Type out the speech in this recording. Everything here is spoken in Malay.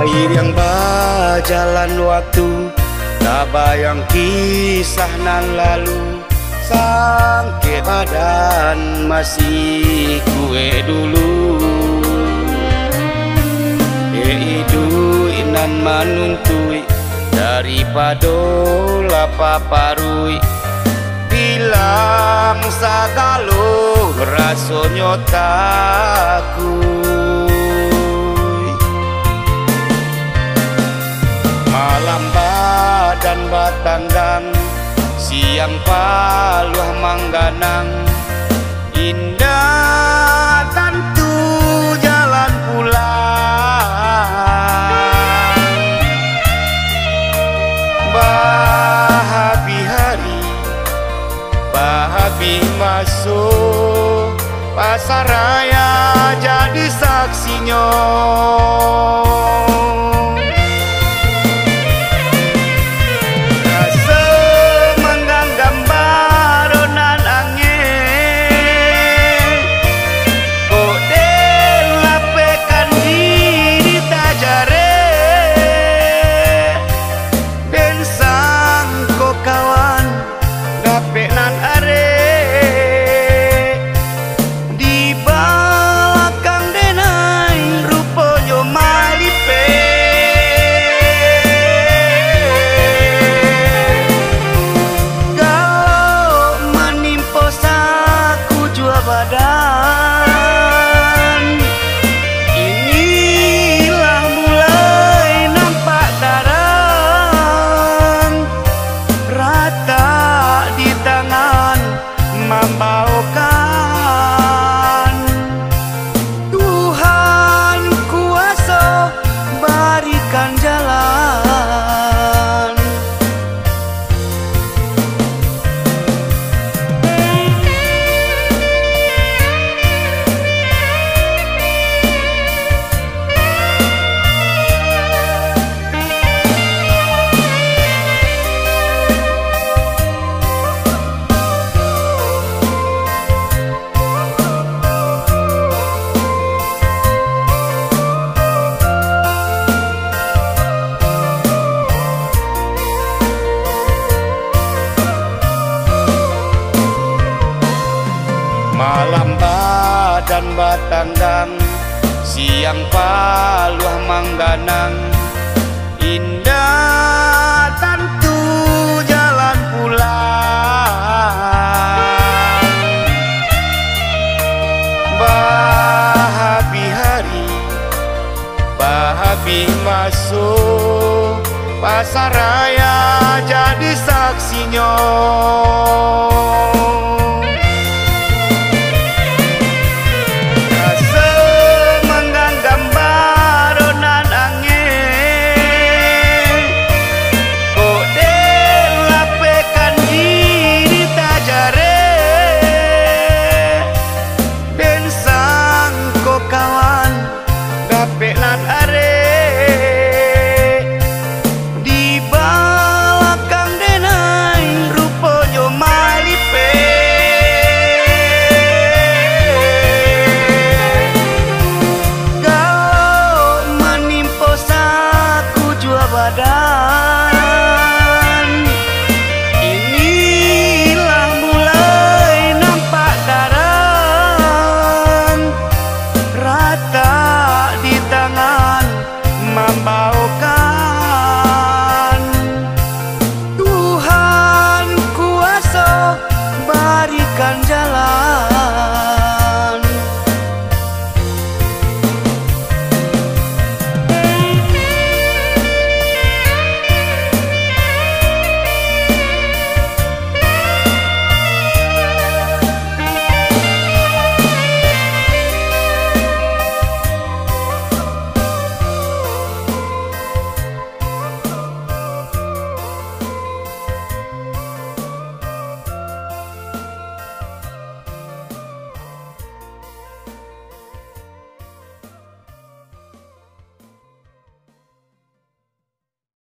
Seiring berjalan waktu, tak bayang kisah nan lalu. Sangke badan masih kue dulu. Itu inan manuntui daripada lapa parui. Bilang sagalo rasonyo takui. Malam badan batanggang, siang paluh mangganang. Indah tentu jalan pulang. Bahabi hari, bahabi masuk pasar raya jadi saksinya. Inilah mulai nampak tarang, rata di tangan membaukan. Tuhan kuasa berikan jalan. Malam badan batanggang, siang paluh mangganang. Indah tentu jalan pulang. Bahabi hari, bahabi masuk pasar raya jadi saksinya.